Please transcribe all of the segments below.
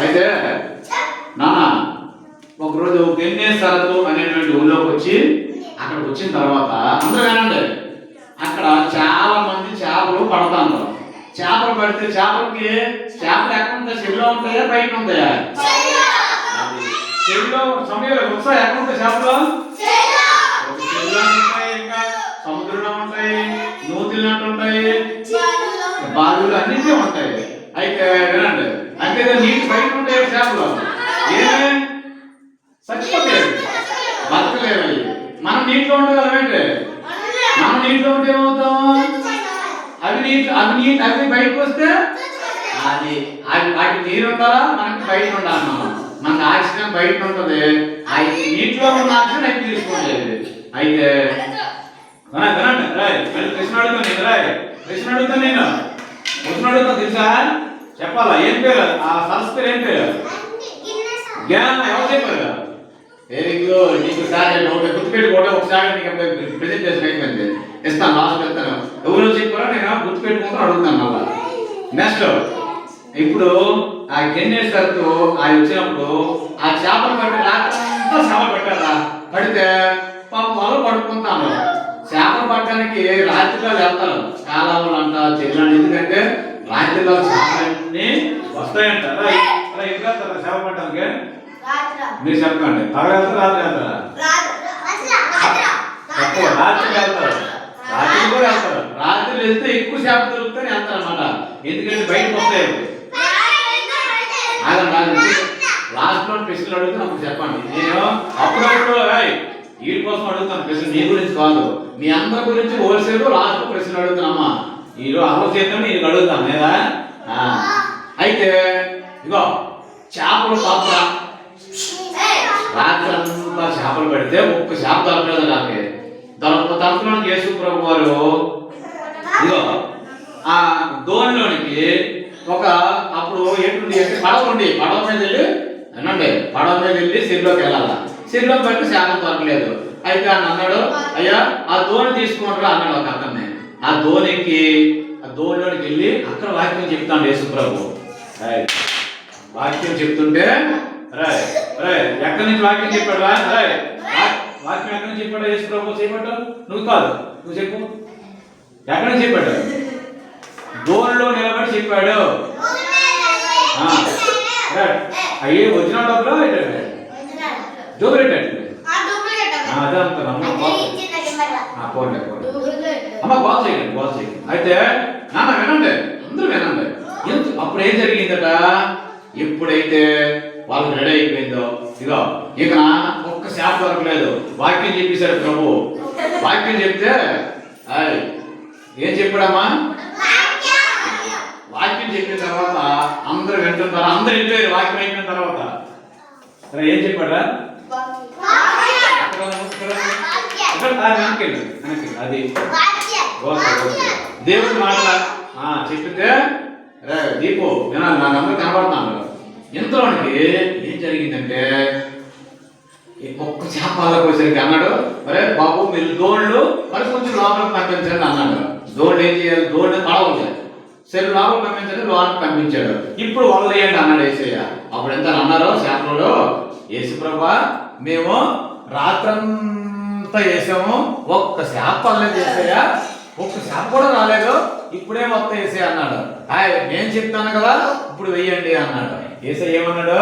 అయితే నాన్న ఒకరోజు గెన్నేసరతు అనేటువంటి ఊళ్ళోకి వచ్చి అక్కడికి వచ్చిన తర్వాత అందరూ వినండి, అక్కడ చాలా మంది చేపలు పడతాను. చేపలు పడితే చేపలు ఎక్కడ ఉంటాయి? చెరువులో ఉంటాయా బయట ఉంటాయా? చెరువులో సమయంలో వస్తాయి. ఎక్కడ ఉంటాయి చేపలు? చెరువులో ఉంటాయి, ఇంకా సముద్రంలో ఉంటాయి, నూతులు ఉంటాయి, బావులు అన్నింటిలో ఉంటాయి. అయితే వినండి, అంటే నీటి బయట ఉంటాయి చేపలు, ఏమే చచ్చిపోతాయి, బతకలేవు. మనం నీటిలో ఉండగలమేంటి? మనం నీటిలో ఉంటే ఏమవుతాం? అవి బయటకు వస్తే వాటి నీరు ఉంటారా? మనకి బయట ఉండాలి. మనకు ఆక్సిజన్ బయట ఉంటుంది, నీటిలో ఉన్న ఆక్సిజన్ అయితే తీసుకోలేదు. అయితే వినండి, కృష్ణ అడుగుతాను నేను, కృష్ణ అడుగుతాను నేను, కృష్ణ అడుగుతాను తెలుసా? చెప్పాలా? ఏం పేరు? ఆ సరస్సు పేరు ఏం పేరు? జ్ఞానం. ఎవరు చెప్పారు? Very good. నీకు సార్ గుర్తుపెట్టుకోవడం ఒకసారి నీకు ప్రెజెంటేషన్ అయిపోయింది, ఇస్తాను, లాస్ట్ వెళ్తాను. ఎవరో చెప్పారో నేను గుర్తుపెట్టుకుంటాను, అడుగుతాను మళ్ళా. నెక్స్ట్ ఇప్పుడు ఆ గెన్నేసరతు ఆయన వచ్చినప్పుడు ఆ చేపలు పట్టి రాత్రంతా చేపలు పెట్టారా? పడితే పాపం వాళ్ళు పడుకుంటాను. చేపలు పట్టడానికి రాత్రిలో వెళ్తారు, కాలాలు అంట, చెల్లండి. ఎందుకంటే రాత్రిలో చేపలన్నీ వస్తాయంట. ఎప్పుడు వెళ్తారా చేప పట్టడానికి? మీరు చెప్పండి. పగలు వెళ్తారా రాత్రి వెళ్తారా? రాత్రి వెళ్తారు, రాత్రి కూడా వెళ్తారు. రాత్రి వెళ్తే ఎక్కువ చేప దొరుకుతాయని వెళ్తారు అనమాట. ఎందుకంటే బయటకు వస్తాయి. లాస్ట్ లో ప్రశ్నలు అడుగుతాను, అప్పుడు చెప్పండి. నేను అప్పుడప్పుడు వీటి కోసం అడుగుతాను ప్రశ్నలు, మీ గురించి కాదు, మీ అందరి గురించి హోల్సేల్ లాస్ట్ ప్రశ్నలు అడుగుతానమ్మా. ఈరోజు ఆలోచిద్దాం, నేను అడుగుతాను లేదా? అయితే ఇగో చేపలు పాత్ర రాత్రి అంతా చేపలు పెడితే ఒక్క చేప దొరకలేదు. నాకు దొరకడానికి యేసు ప్రభు వారు ఇగో ఆ దోణిలోనికి ఒక అప్పుడు ఏంటి అంటే పడవ ఉండి, పడవ మీద వెళ్ళి అనండి, పడవ మీద వెళ్ళి సిరిలోకి వెళ్ళాలా. సిరిలోకి పెట్టి చేపలు దొరకలేదు. అయితే ఆయన అన్నాడు, అయ్యా ఆ దోణి తీసుకుంటారా అన్నాడు ఒక అతన్ని. ఆ దోణికి ఆ దోణిలోనికి వెళ్ళి అక్కడ వాక్యం చెప్తాడు యేసు ప్రభు. వాక్యం చెప్తుంటే ఎక్కడి నుంచి వాక్యం చెప్పాడు? వాక్యం ఎక్కడి నుంచి చెప్పాడు యేసు ప్రభు? చెప్పాడు నువ్వు కాదు, నువ్వు చెప్పు. ఎక్కడి నుంచి చెప్పాడు? దోణిలో నిలబడి చెప్పాడు. అయ్యే వచ్చిన డబ్బులో డూప్లికేట్ అదే అంటారు. అమ్మ బాగా చేయండి, బాగా చేయండి. అయితే నాన్న వినండి, అందరూ వినండి. అప్పుడు ఏం జరిగిందట? ఎప్పుడైతే వాళ్ళకి రెడీ అయిపోయిందో, ఇక ఒక్క శాప దొరకలేదు. వాక్యం చెప్పేశాడు ప్రభు. వాక్యం చెప్తే ఏం చెప్పాడమ్మా? వాక్యం చెప్పిన తర్వాత అందరూ వింటున్నారు, అందరూ వెళ్ళిపోయారు. వాక్యం అయిపోయిన తర్వాత ఏం చెప్పాడా? అది దేవుడి మాటలా చెప్పితే దీపు వినాలి, నాకు అందరూ కనబడుతున్నాను. ఇంతలోనికి ఏం జరిగిందంటే ఒక్క చేపలకు వచ్చేసరికి అన్నాడు, అరే బాబు మీరు దోళ్ళు మరి కొంచెం లోపలికి పంపించండి అన్నాడు. దోళ్ళు ఏం చేయాలి? దోళ్ళు పడవలు సరే లోపలికి పంపించండి, లోపలికి పంపించాడు. ఇప్పుడు వాళ్ళు వేయండి అన్నాడు యేసయ్య. అప్పుడు ఎంత అన్నారో చేపలు, యేసు ప్రభా మేము రాత్రంతా వేసాము, ఒక్క చేప పర్లేదు యేసయ్య, ఒక్క చేప కూడా రాలేదు, ఇప్పుడే మొత్తం యేసయ్య అన్నాడు. నేను చెప్తాను కదా ఇప్పుడు వెయ్యండి అన్నాడు. యేసయ్య ఏమన్నాడు?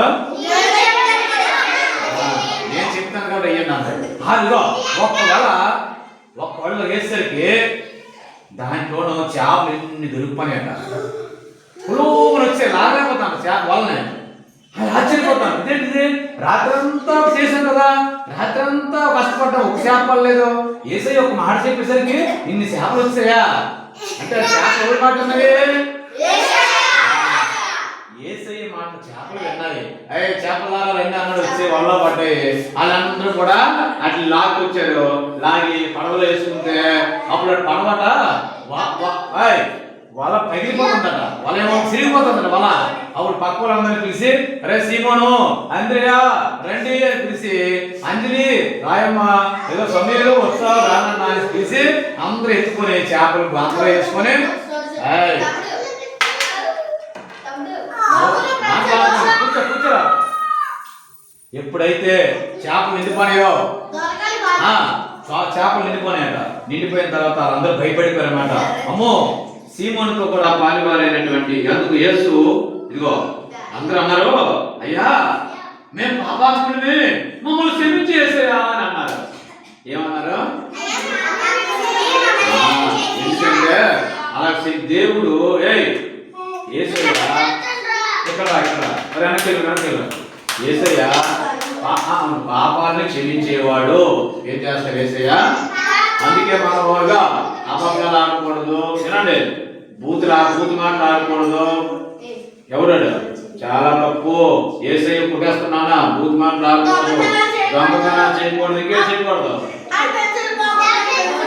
నేను చెప్తాను కదా వెయ్యండి అన్నాడు. అదిగో ఒక్కవేళ వేసేసరికి దాంట్లోనూ చేపలు ఎన్ని దొరికిపోయాట. పులుగులు వచ్చే లాగైపోతాను చేప వల్లనే. అది ఆశ్చర్యపోతాను, ఇదేంటిది రాత్రంతా చేశాం కదా, రాత్రంతా కష్టపడ్డాం, ఒక చేప పడలేదు. యేసయ్య ఒక మాట చెప్పేసరికి ఇన్ని చేపలు వచ్చాయా అంటే చేప ఎవరి మాట ఉన్నది? యేసయ్య మాట చేపలు విన్నాయి. చేపలాగా రెండు అన్నాడు, వచ్చే వల్ల పడ్డాయి. వాళ్ళందరూ కూడా అట్లా లాక్కొచ్చారు. లాగి పడవలు వేసుకుంటే అప్పుడు పడవట వల పగిలిపోతుందట, వల ఏమో సిరిగిపోతుందట వల. అప్పుడు పక్క వాళ్ళందరినీ పిలిచి, అరే సీమోను, అంద్రియా రండి అని పిలిచి, అంజలి రాయమ్మ ఏదో సమయంలో వస్తావు రానన్నా అని పిలిచి అందరూ ఎత్తుకొని చేపలు అందరూ వేసుకొని ఎప్పుడైతే చేపలు నిండిపోయాయో చేపలు నిండిపోయాయట. నిండిపోయిన తర్వాత వాళ్ళందరూ భయపడిపోయారన్నమాట. అమ్మో, సీమోనుతో కూడా పాలువారైనటువంటి అందుకు యేసు ఇదిగో అందరూ అన్నారు, అయ్యా మేము పాపాత్ముడిని, మమ్మల్ని క్షమించి యేసయ్యా అని అన్నారు. ఏమన్నారు? ఎందుకంటే అలా దేవుడు యేసయ్య ఇక్కడ యేసయ్య పాపాలను క్షమించేవాడు. ఏం చేస్తారు యేసయ్య? అందుకే మనగా అబద్ధాలు ఆడకూడదు, వినండి, బూతు మాటలు ఆడకూడదు. ఎవరాడు? చాలా తప్పు. యేసయ్య పుట్టేస్తున్నానా, బూతు మాటలు ఆడకూడదు, దొంగతనం చేయకూడదు, ఇంకే చేయకూడదు,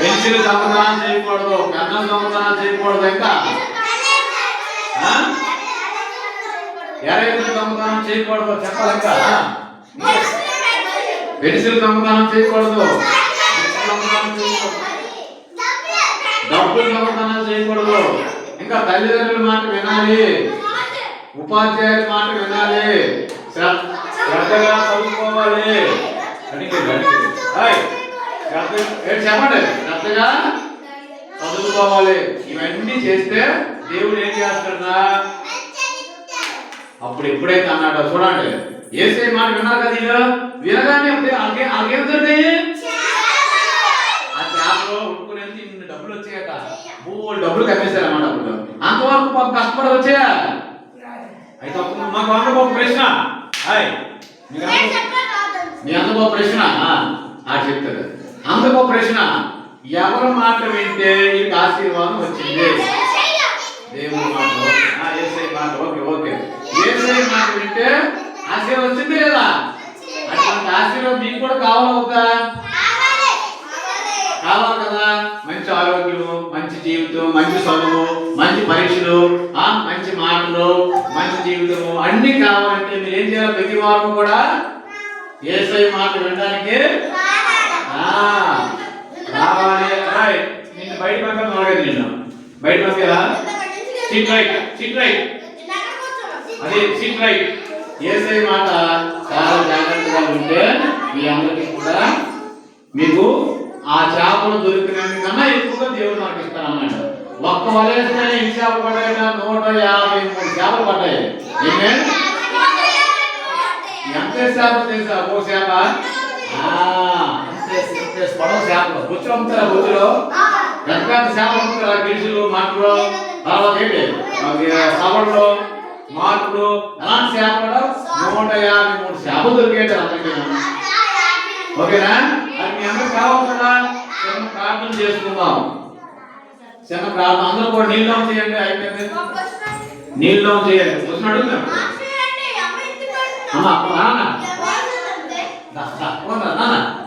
పెన్సిల్ దొంగతనం చేయకూడదు, పెన్నం దొంగతనం చేయకూడదు, ఇంకా ఎరైతులు దొంగతనం చేయకూడదు, చెప్పాలి, ఇంకా పెన్సిల్ దొంగతనం చేయకూడదు, డబ్బులు దొంగతనం చేయకూడదు, ఇంకా తల్లిదండ్రుల మాట వినాలి, ఉపాధ్యాయుల మాట వినాలి, శ్రద్ధగా చదువుకోవాలి. చెప్పండి, శ్రద్ధగా చదువుకోవాలి. ఇవన్నీ చేస్తే దేవుడు ఏం చేస్తాడా? అప్పుడు ఎప్పుడైతే అన్నాడో చూడండి, యేసయ్య మాట విన్నారు కదా, వీళ్ళు వినగానే అకేం జరిగాయి? ఆ చేపలో ఉడుకునేది ఇన్ని డబ్బులు వచ్చాయట, డబ్బులు కమ్మేశారన్నమాట. అప్పుడు అంతవరకు కష్టపడి వచ్చాయా? అయితే మాకు అందరూ ఒక ప్రశ్న, మీ అందరూ ఒక ప్రశ్న చెప్తారు. అందుకు ఒక ప్రశ్న, ఎవరి మాట వింటే వీళ్ళకి ఆశీర్వాదం వచ్చింది? దేవుని మాట, యేసయ్య మాట. ఓకే, యేసయ్య మాట వింటే ఆశీర్వాదం వచ్చింది లేదా? అటువంటి ఆశీర్వాదం మీకు కూడా కావాలవుతా? కావాలి కదా. మంచి ఆరోగ్యం, మంచి జీవితం, మంచి చదువు, మంచి పరీక్షలు, మంచి మాటలు, మంచి జీవితము అన్ని కావాలంటే మీరు ఏం చేయాలి? ప్రతి వారం కూడా యేసయ్య మాట వినడానికి రావాలి. నిన్ను బయట పంపడం మొదలైంది, నిన్ను బయట పంపేలా? సిట్ రైట్ అదే సిట్ రైట్. యేసయ్య మాట చాలా జాగ్రత్తగా ఉంటే మీ అందరికీ కూడా మీకు ఆ చేపలు దొరికినందుకన్నా ఎక్కువగా దేవుడు మనకి ఇస్తారన్నమాట. ఒక్క వలేస్తే ఎన్ని చేపలు పడ్డాయి? 153 చేపలు పడ్డాయి. ఎంత చేపలు తెలుసా? ఓ చేప పొడవ చేపలు బొచ్చులు అమ్ముతారా? బొచ్చులో పెద్ద పెద్ద చేపలు అమ్ముతారా? గిడుసులు, మాటలు, తర్వాత ఏంటి సవళ్ళు, మార్పులు, అలాంటి చేపలు 153 చేపలు దొరికేట అందరికీ. ఓకేనా? అది మీ అందరూ కావాలి కదా. చిన్న ప్రార్థన చేసుకుందాం. చిన్న ప్రార్థన అందరూ కూడా నీళ్ళు చేయండి. అయిపోయింది, నీళ్ళు చేయండి. క్వశ్చన్ అడుగుతాను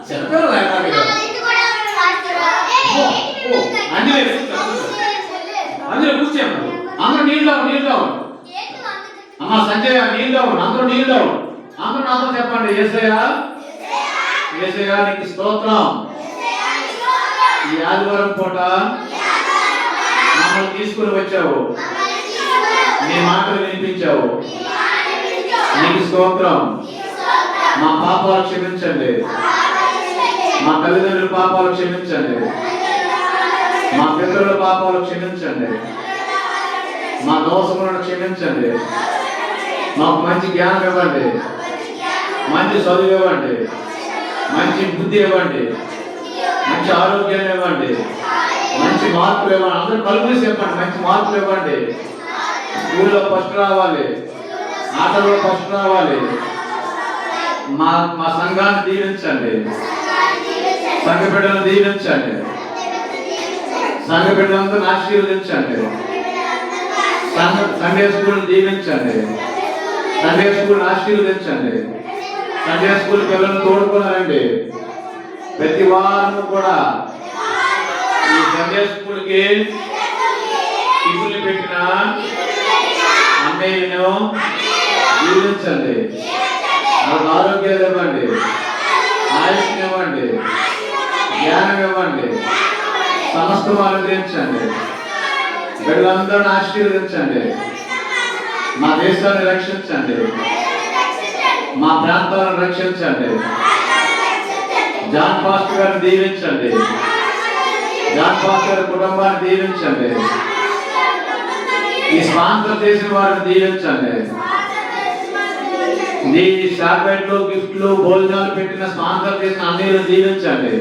చిన్నపిల్లలు అందులో కూర్చోండి. అందరూ నీళ్ళు అమ్మా సంజయ్ నీళ్ళు అందరూ నీళ్ళు అందరూ నాతో చెప్పండి, యేసయ్య నీకు స్తోత్రం. ఈ ఆదివారం పూట మమ్మల్ని తీసుకుని వచ్చావు, నీ మాటలు వినిపించావు, నీకు స్తోత్రం. మా పాపాలు క్షమించండి, మా తల్లిదండ్రుల పాపాలు క్షమించండి, మా పితరుల పాపాలు క్షమించండి, మా దోషములను క్షమించండి. మాకు మంచి జ్ఞానం ఇవ్వండి, మంచి చదువు ఇవ్వండి, మంచి బుద్ధి ఇవ్వండి, మంచి ఆరోగ్యాన్ని ఇవ్వండి, మంచి మార్పులు ఇవ్వండి. అందరూ కలుపులు చెప్పండి, మంచి మార్పులు ఇవ్వండి. స్కూల్లో ఫస్ట్ రావాలి, ఆటలో ఫస్ట్ రావాలి. మా సంఘాన్ని దీవించండి, సంఘ బిడ్డలను దీవించండి, సంఘ బిడ్డలందరూ ఆశీర్వదించండి. సండే స్కూల్ దీవించండి, సండే స్కూల్ ఆశీర్వదించండి. సండే స్కూల్ పిల్లలను తోడుకున్నారండి. ప్రతి వారం కూడా ఈ సండే స్కూల్కి టిఫిన్లు పెట్టిన అన్నయ్యను దీవించండి. వాళ్ళకి ఆరోగ్యాలు ఇవ్వండి, ఆయుష్ని ఇవ్వండి, జ్ఞానం ఇవ్వండి, సమస్తం అనుగ్రహించండి. బిడ్డలందరిని ఆశీర్వదించండి, మా దేశాన్ని రక్షించండి, మా ప్రాంతాలను రక్షించండి. జాన్ పాస్టర్ గారిని దీవించండి. జాన్ పాస్టర్ గారి కుటుంబాన్ని దీవించండి. ఈ స్పాన్సర్ చేసిన వారిని దీవించండి. ఈ షార్బెట్లు, గిఫ్ట్లు, భోజనాలు పెట్టిన స్పాన్సర్ చేసిన అన్నిలను దీవించండి.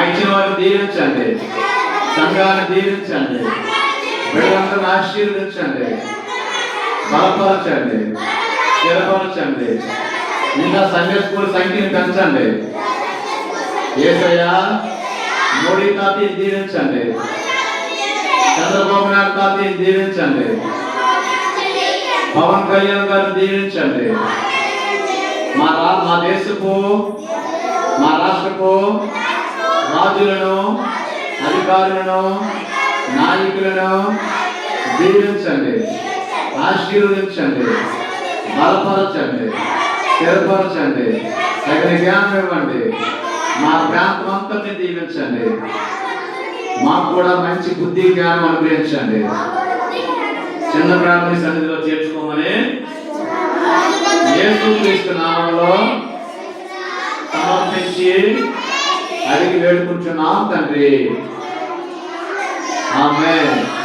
ఇచ్చిన వారిని దీవించండి. సంఘాన్ని దీవించండి. బిడ్డలందరూ ఆశీర్వదించండి. బలపరచండి. స్థిరపరచండి. ఇంకా సండే స్కూల్ సంఖ్యను పెంచండి. యేసయ్యా మోడీ తాతయ్యని దీవించండి. చంద్రబాబు నాయుడు తాతయ్యని దీవించండి. పవన్ కళ్యాణ్ గారిని దీవించండి. మా దేశపు, మా రాష్ట్రపు రాజులను, అధికారులను, నాయకులను దీవించండి. ఆశీర్వదించండి. బలపరచండి. స్థిరపరచండి. తగిన జ్ఞానం ఇవ్వండి. మా ప్రాంతం అంతటిని దీవించండి. మాకు కూడా మంచి బుద్ధి జ్ఞానం అనుగ్రహించండి. చిన్న ప్రార్థన సన్నిధిలో చేర్చుకోమని యేసుక్రీస్తు నామములో సమర్పించి అడిగి వేడుకుంటున్నాం తండ్రి. ఆమేన్.